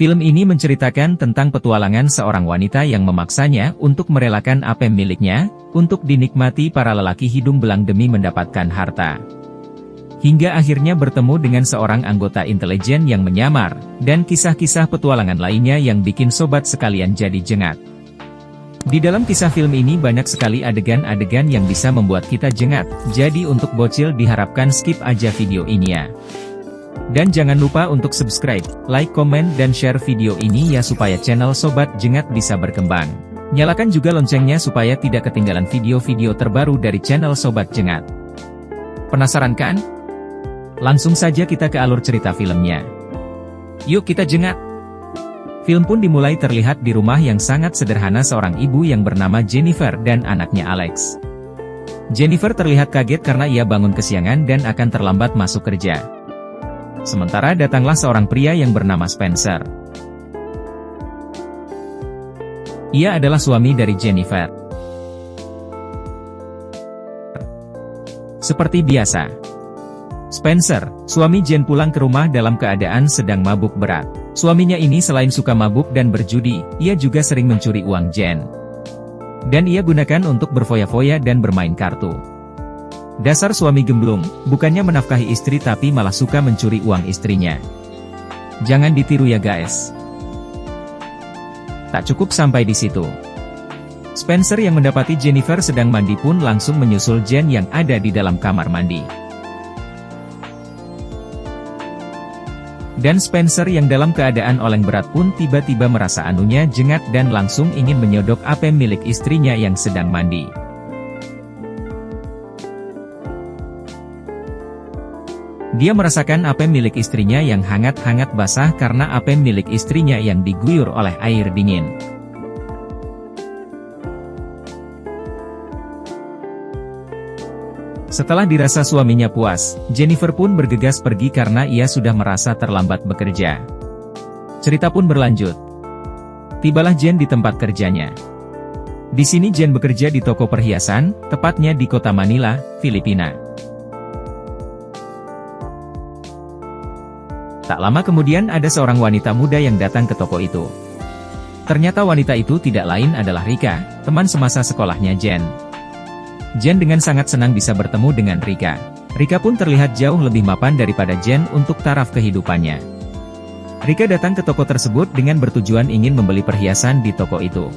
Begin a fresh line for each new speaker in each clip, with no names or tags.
Film ini menceritakan tentang petualangan seorang wanita yang memaksanya untuk merelakan apa miliknya, untuk dinikmati para lelaki hidung belang demi mendapatkan harta. Hingga akhirnya bertemu dengan seorang anggota intelijen yang menyamar, dan kisah-kisah petualangan lainnya yang bikin sobat sekalian jadi jengat. Di dalam kisah film ini banyak sekali adegan-adegan yang bisa membuat kita jengat, jadi untuk bocil diharapkan skip aja video ini ya. Dan jangan lupa untuk subscribe, like, komen, dan share video ini ya supaya channel Sobat Jengat bisa berkembang. Nyalakan juga loncengnya supaya tidak ketinggalan video-video terbaru dari channel Sobat Jengat. Penasaran kan? Langsung saja kita ke alur cerita filmnya. Yuk kita jengat! Film pun dimulai terlihat di rumah yang sangat sederhana seorang ibu yang bernama Jennifer dan anaknya Alex. Jennifer terlihat kaget karena ia bangun kesiangan dan akan terlambat masuk kerja. Sementara datanglah seorang pria yang bernama Spencer. Ia adalah suami dari Jennifer. Seperti biasa, Spencer, suami Jen pulang ke rumah dalam keadaan sedang mabuk berat. Suaminya ini selain suka mabuk dan berjudi, ia juga sering mencuri uang Jen. Dan ia gunakan untuk berfoya-foya dan bermain kartu. Dasar suami gemblung, bukannya menafkahi istri tapi malah suka mencuri uang istrinya. Jangan ditiru ya guys. Tak cukup sampai di situ. Spencer yang mendapati Jennifer sedang mandi pun langsung menyusul Jen yang ada di dalam kamar mandi. Dan Spencer yang dalam keadaan oleng berat pun tiba-tiba merasa anunya jengat dan langsung ingin menyodok apa milik istrinya yang sedang mandi. Dia merasakan apa milik istrinya yang hangat-hangat basah karena apa milik istrinya yang diguyur oleh air dingin. Setelah dirasa suaminya puas, Jennifer pun bergegas pergi karena ia sudah merasa terlambat bekerja. Cerita pun berlanjut. Tibalah Jen di tempat kerjanya. Di sini Jen bekerja di toko perhiasan, tepatnya di kota Manila, Filipina. Tak lama kemudian ada seorang wanita muda yang datang ke toko itu. Ternyata wanita itu tidak lain adalah Rika, teman semasa sekolahnya Jen. Jen dengan sangat senang bisa bertemu dengan Rika. Rika pun terlihat jauh lebih mapan daripada Jen untuk taraf kehidupannya. Rika datang ke toko tersebut dengan bertujuan ingin membeli perhiasan di toko itu.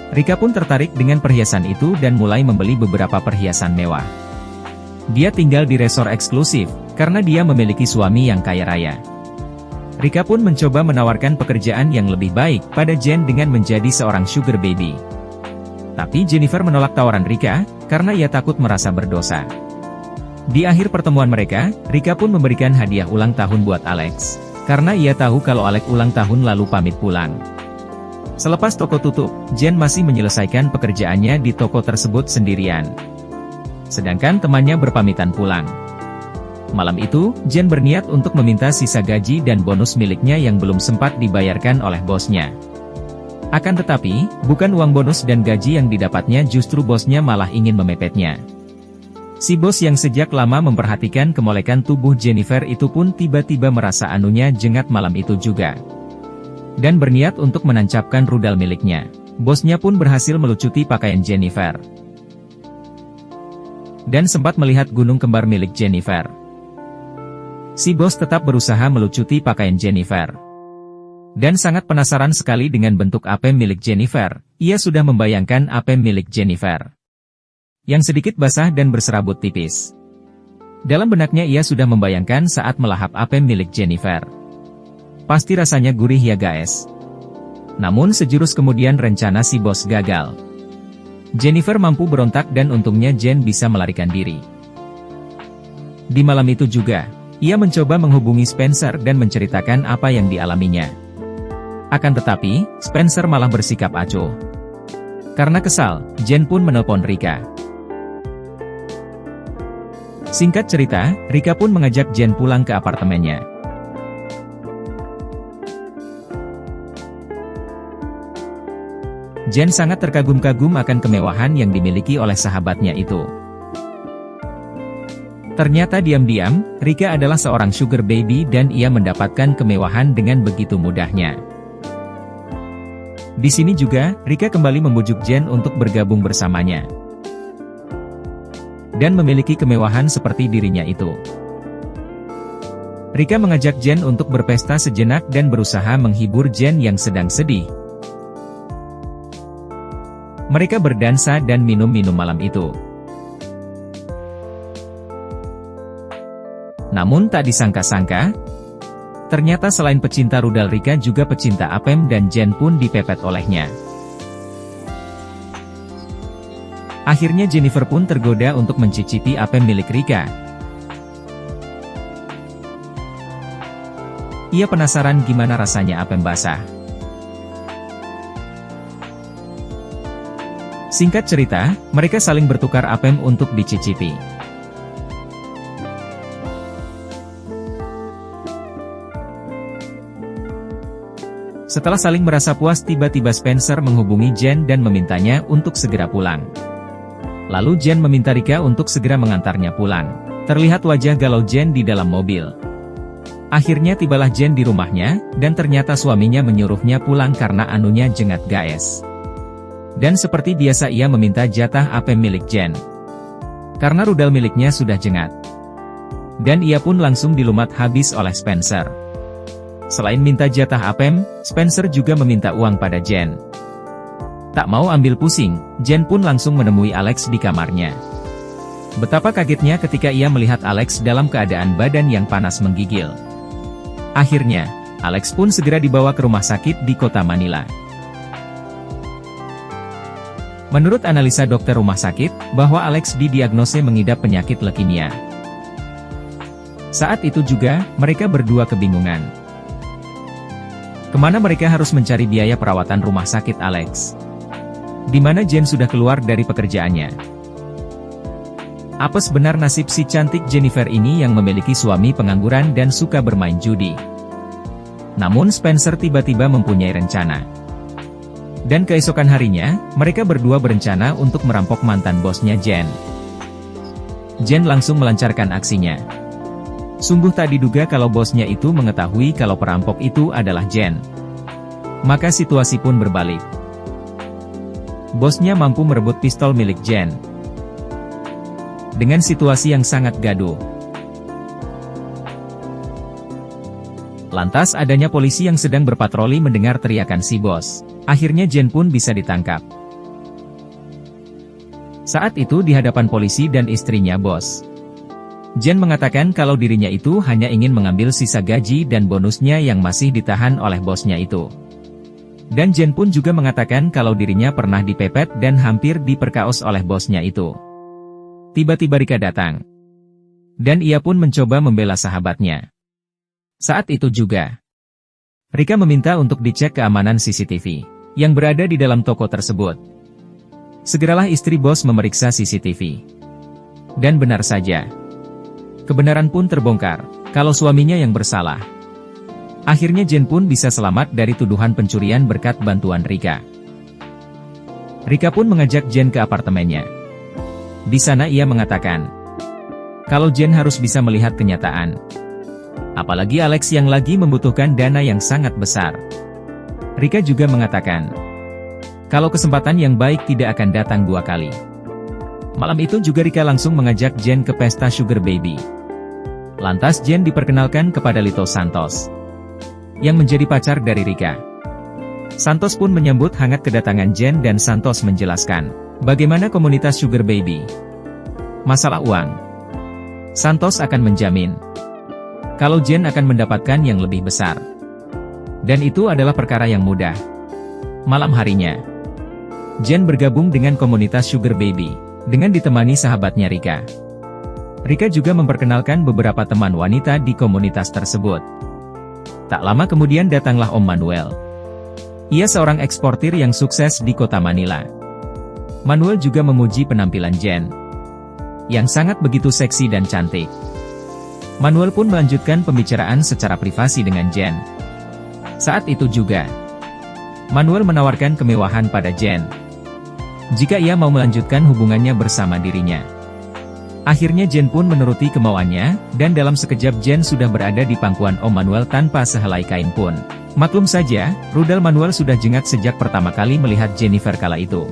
Rika pun tertarik dengan perhiasan itu dan mulai membeli beberapa perhiasan mewah. Dia tinggal di resort eksklusif, karena dia memiliki suami yang kaya raya. Rika pun mencoba menawarkan pekerjaan yang lebih baik pada Jen dengan menjadi seorang sugar baby. Tapi Jennifer menolak tawaran Rika, karena ia takut merasa berdosa. Di akhir pertemuan mereka, Rika pun memberikan hadiah ulang tahun buat Alex. Karena ia tahu kalau Alex ulang tahun lalu pamit pulang. Selepas toko tutup, Jen masih menyelesaikan pekerjaannya di toko tersebut sendirian. Sedangkan temannya berpamitan pulang. Malam itu, Jen berniat untuk meminta sisa gaji dan bonus miliknya yang belum sempat dibayarkan oleh bosnya. Akan tetapi, bukan uang bonus dan gaji yang didapatnya, justru bosnya malah ingin memepetnya. Si bos yang sejak lama memperhatikan kemolekan tubuh Jennifer itu pun tiba-tiba merasa anunya jengat malam itu juga. Dan berniat untuk menancapkan rudal miliknya. Bosnya pun berhasil melucuti pakaian Jennifer. Dan sempat melihat gunung kembar milik Jennifer. Si bos tetap berusaha melucuti pakaian Jennifer. Dan sangat penasaran sekali dengan bentuk apa milik Jennifer, ia sudah membayangkan apa milik Jennifer. Yang sedikit basah dan berserabut tipis. Dalam benaknya ia sudah membayangkan saat melahap apa milik Jennifer. Pasti rasanya gurih ya guys. Namun sejurus kemudian rencana si bos gagal. Jennifer mampu berontak dan untungnya Jen bisa melarikan diri. Di malam itu juga, ia mencoba menghubungi Spencer dan menceritakan apa yang dialaminya. Akan tetapi, Spencer malah bersikap acuh. Karena kesal, Jen pun menelpon Rika. Singkat cerita, Rika pun mengajak Jen pulang ke apartemennya. Jen sangat terkagum-kagum akan kemewahan yang dimiliki oleh sahabatnya itu. Ternyata diam-diam, Rika adalah seorang sugar baby dan ia mendapatkan kemewahan dengan begitu mudahnya. Di sini juga, Rika kembali membujuk Jen untuk bergabung bersamanya. Dan memiliki kemewahan seperti dirinya itu. Rika mengajak Jen untuk berpesta sejenak dan berusaha menghibur Jen yang sedang sedih. Mereka berdansa dan minum-minum malam itu. Namun tak disangka-sangka, ternyata selain pecinta rudal Rika juga pecinta apem dan Jen pun dipepet olehnya. Akhirnya Jennifer pun tergoda untuk mencicipi apem milik Rika. Ia penasaran gimana rasanya apem basah. Singkat cerita, mereka saling bertukar apem untuk dicicipi. Setelah saling merasa puas, tiba-tiba Spencer menghubungi Jen dan memintanya untuk segera pulang. Lalu Jen meminta Rika untuk segera mengantarnya pulang. Terlihat wajah galau Jen di dalam mobil. Akhirnya tibalah Jen di rumahnya, dan ternyata suaminya menyuruhnya pulang karena anunya jengat gaes. Dan seperti biasa ia meminta jatah apem milik Jen. Karena rudal miliknya sudah jengat. Dan ia pun langsung dilumat habis oleh Spencer. Selain minta jatah apem, Spencer juga meminta uang pada Jen. Tak mau ambil pusing, Jen pun langsung menemui Alex di kamarnya. Betapa kagetnya ketika ia melihat Alex dalam keadaan badan yang panas menggigil. Akhirnya, Alex pun segera dibawa ke rumah sakit di kota Manila. Menurut analisa dokter rumah sakit, bahwa Alex didiagnose mengidap penyakit leukemia. Saat itu juga, mereka berdua kebingungan. Kemana mereka harus mencari biaya perawatan rumah sakit Alex? Di mana Jen sudah keluar dari pekerjaannya? Apa sebenar nasib si cantik Jennifer ini yang memiliki suami pengangguran dan suka bermain judi? Namun Spencer tiba-tiba mempunyai rencana. Dan keesokan harinya, mereka berdua berencana untuk merampok mantan bosnya Jen. Jen langsung melancarkan aksinya. Sungguh tak diduga kalau bosnya itu mengetahui kalau perampok itu adalah Jen. Maka situasi pun berbalik. Bosnya mampu merebut pistol milik Jen. Dengan situasi yang sangat gaduh. Lantas adanya polisi yang sedang berpatroli mendengar teriakan si bos. Akhirnya Jen pun bisa ditangkap. Saat itu di hadapan polisi dan istrinya bos. Jen mengatakan kalau dirinya itu hanya ingin mengambil sisa gaji dan bonusnya yang masih ditahan oleh bosnya itu. Dan Jen pun juga mengatakan kalau dirinya pernah dipepet dan hampir diperkaos oleh bosnya itu. Tiba-tiba Rika datang. Dan ia pun mencoba membela sahabatnya. Saat itu juga, Rika meminta untuk dicek keamanan CCTV yang berada di dalam toko tersebut. Segeralah istri bos memeriksa CCTV. Dan benar saja. Kebenaran pun terbongkar, kalau suaminya yang bersalah. Akhirnya Jen pun bisa selamat dari tuduhan pencurian berkat bantuan Rika. Rika pun mengajak Jen ke apartemennya. Di sana ia mengatakan, kalau Jen harus bisa melihat kenyataan. Apalagi Alex yang lagi membutuhkan dana yang sangat besar. Rika juga mengatakan, kalau kesempatan yang baik tidak akan datang dua kali. Malam itu juga Rika langsung mengajak Jen ke pesta Sugar Baby. Lantas Jen diperkenalkan kepada Lito Santos, yang menjadi pacar dari Rika. Santos pun menyambut hangat kedatangan Jen dan Santos menjelaskan, bagaimana komunitas Sugar Baby. Masalah uang. Santos akan menjamin, kalau Jen akan mendapatkan yang lebih besar. Dan itu adalah perkara yang mudah. Malam harinya, Jen bergabung dengan komunitas Sugar Baby, dengan ditemani sahabatnya Rika. Rika juga memperkenalkan beberapa teman wanita di komunitas tersebut. Tak lama kemudian datanglah Om Manuel. Ia seorang eksportir yang sukses di kota Manila. Manuel juga memuji penampilan Jen, yang sangat begitu seksi dan cantik. Manuel pun melanjutkan pembicaraan secara privasi dengan Jen. Saat itu juga, Manuel menawarkan kemewahan pada Jen, jika ia mau melanjutkan hubungannya bersama dirinya. Akhirnya Jen pun menuruti kemauannya, dan dalam sekejap Jen sudah berada di pangkuan Om Manuel tanpa sehelai kain pun. Maklum saja, rudal Manuel sudah jengat sejak pertama kali melihat Jennifer kala itu.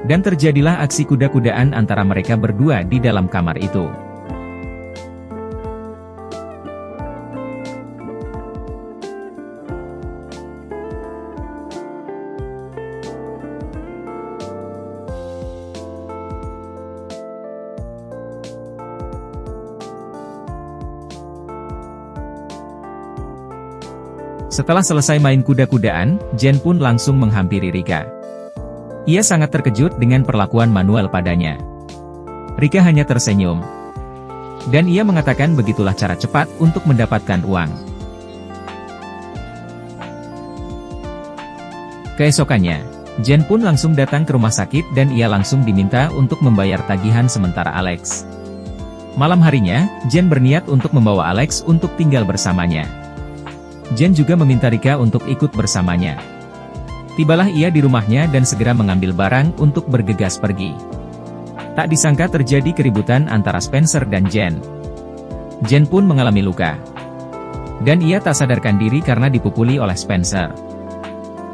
Dan terjadilah aksi kuda-kudaan antara mereka berdua di dalam kamar itu. Setelah selesai main kuda-kudaan, Jen pun langsung menghampiri Rika. Ia sangat terkejut dengan perlakuan Manuel padanya. Rika hanya tersenyum. Dan ia mengatakan begitulah cara cepat untuk mendapatkan uang. Keesokannya, Jen pun langsung datang ke rumah sakit dan ia langsung diminta untuk membayar tagihan sementara Alex. Malam harinya, Jen berniat untuk membawa Alex untuk tinggal bersamanya. Jen juga meminta Rika untuk ikut bersamanya. Tibalah ia di rumahnya dan segera mengambil barang untuk bergegas pergi. Tak disangka terjadi keributan antara Spencer dan Jen. Jen pun mengalami luka. Dan ia tak sadarkan diri karena dipukuli oleh Spencer.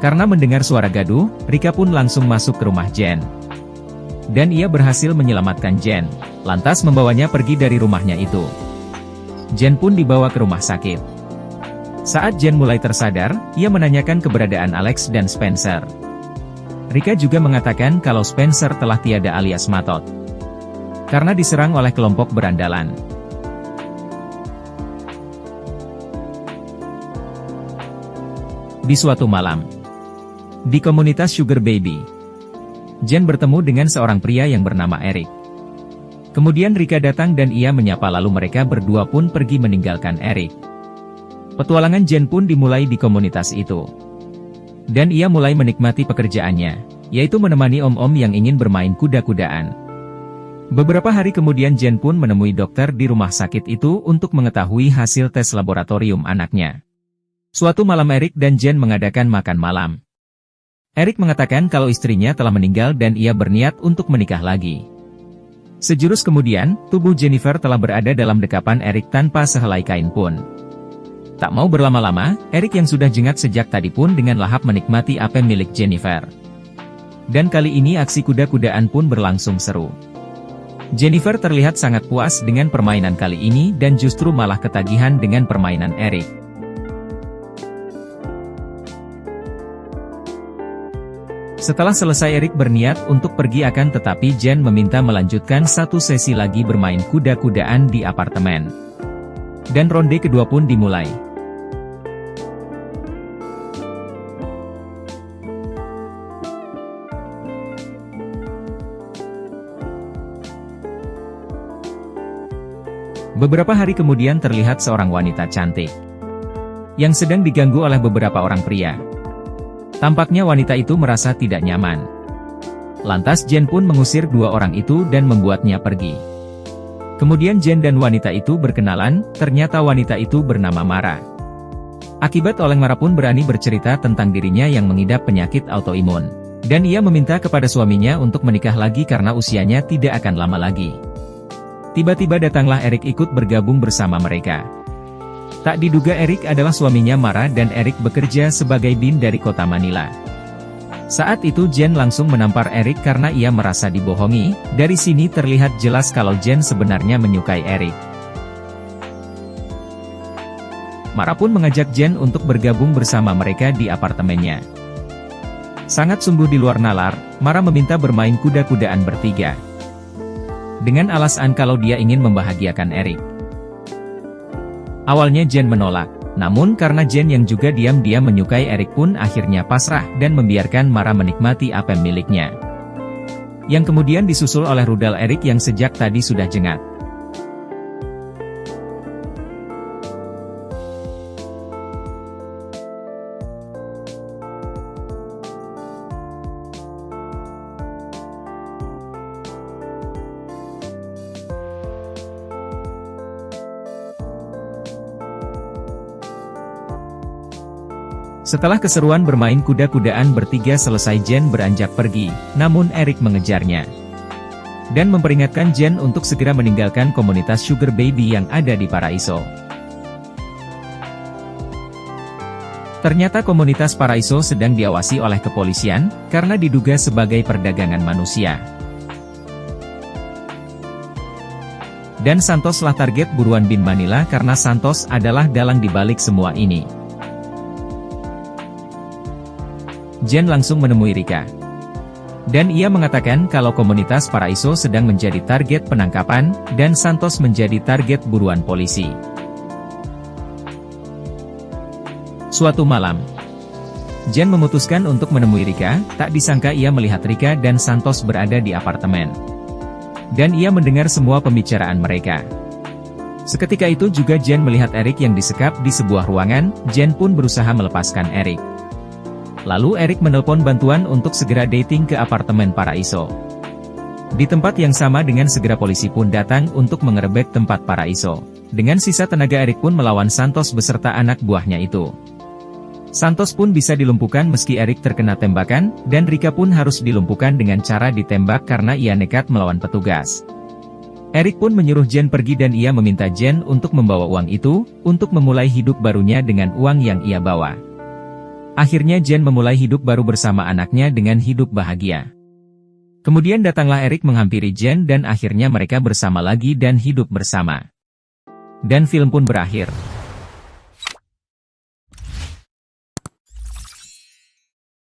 Karena mendengar suara gaduh, Rika pun langsung masuk ke rumah Jen. Dan ia berhasil menyelamatkan Jen, lantas membawanya pergi dari rumahnya itu. Jen pun dibawa ke rumah sakit. Saat Jen mulai tersadar, ia menanyakan keberadaan Alex dan Spencer. Rika juga mengatakan kalau Spencer telah tiada alias matot. Karena diserang oleh kelompok berandalan. Di suatu malam, di komunitas Sugar Baby, Jen bertemu dengan seorang pria yang bernama Eric. Kemudian Rika datang dan ia menyapa lalu mereka berdua pun pergi meninggalkan Eric. Petualangan Jen pun dimulai di komunitas itu. Dan ia mulai menikmati pekerjaannya, yaitu menemani om-om yang ingin bermain kuda-kudaan. Beberapa hari kemudian Jen pun menemui dokter di rumah sakit itu untuk mengetahui hasil tes laboratorium anaknya. Suatu malam Eric dan Jen mengadakan makan malam. Eric mengatakan kalau istrinya telah meninggal dan ia berniat untuk menikah lagi. Sejurus kemudian, tubuh Jennifer telah berada dalam dekapan Eric tanpa sehelai kain pun. Tak mau berlama-lama, Eric yang sudah jengat sejak tadi pun dengan lahap menikmati apa milik Jennifer. Dan kali ini aksi kuda-kudaan pun berlangsung seru. Jennifer terlihat sangat puas dengan permainan kali ini dan justru malah ketagihan dengan permainan Eric. Setelah selesai Eric berniat untuk pergi akan tetapi Jen meminta melanjutkan satu sesi lagi bermain kuda-kudaan di apartemen. Dan ronde kedua pun dimulai. Beberapa hari kemudian terlihat seorang wanita cantik yang sedang diganggu oleh beberapa orang pria. Tampaknya wanita itu merasa tidak nyaman. Lantas Jen pun mengusir dua orang itu dan membuatnya pergi. Kemudian Jen dan wanita itu berkenalan, ternyata wanita itu bernama Mara. Akibat oleh Mara pun berani bercerita tentang dirinya yang mengidap penyakit autoimun. Dan ia meminta kepada suaminya untuk menikah lagi karena usianya tidak akan lama lagi. Tiba-tiba datanglah Eric ikut bergabung bersama mereka. Tak diduga Eric adalah suaminya Mara dan Eric bekerja sebagai bin dari kota Manila. Saat itu Jen langsung menampar Eric karena ia merasa dibohongi. Dari sini terlihat jelas kalau Jen sebenarnya menyukai Eric. Mara pun mengajak Jen untuk bergabung bersama mereka di apartemennya. Sangat sungguh di luar nalar, Mara meminta bermain kuda-kudaan bertiga. Dengan alasan kalau dia ingin membahagiakan Eric. Awalnya Jen menolak. Namun karena Jen yang juga diam-diam menyukai Eric pun akhirnya pasrah dan membiarkan Mara menikmati apa miliknya. Yang kemudian disusul oleh rudal Eric yang sejak tadi sudah jengat. Setelah keseruan bermain kuda-kudaan bertiga selesai, Jen beranjak pergi, namun Eric mengejarnya. Dan memperingatkan Jen untuk segera meninggalkan komunitas Sugar Baby yang ada di Paraiso. Ternyata komunitas Paraiso sedang diawasi oleh kepolisian, karena diduga sebagai perdagangan manusia. Dan Santoslah target buruan Bin Manila karena Santos adalah dalang dibalik semua ini. Jen langsung menemui Rika. Dan ia mengatakan kalau komunitas Paraiso sedang menjadi target penangkapan, dan Santos menjadi target buruan polisi. Suatu malam, Jen memutuskan untuk menemui Rika, tak disangka ia melihat Rika dan Santos berada di apartemen. Dan ia mendengar semua pembicaraan mereka. Seketika itu juga Jen melihat Eric yang disekap di sebuah ruangan, Jen pun berusaha melepaskan Eric. Lalu Eric menelpon bantuan untuk segera dating ke apartemen Paraiso. Di tempat yang sama dengan segera polisi pun datang untuk mengerebek tempat Paraiso. Dengan sisa tenaga Eric pun melawan Santos beserta anak buahnya itu. Santos pun bisa dilumpuhkan meski Eric terkena tembakan, dan Rika pun harus dilumpuhkan dengan cara ditembak karena ia nekat melawan petugas. Eric pun menyuruh Jen pergi dan ia meminta Jen untuk membawa uang itu, untuk memulai hidup barunya dengan uang yang ia bawa. Akhirnya Jen memulai hidup baru bersama anaknya dengan hidup bahagia. Kemudian datanglah Eric menghampiri Jen dan akhirnya mereka bersama lagi dan hidup bersama. Dan film pun berakhir.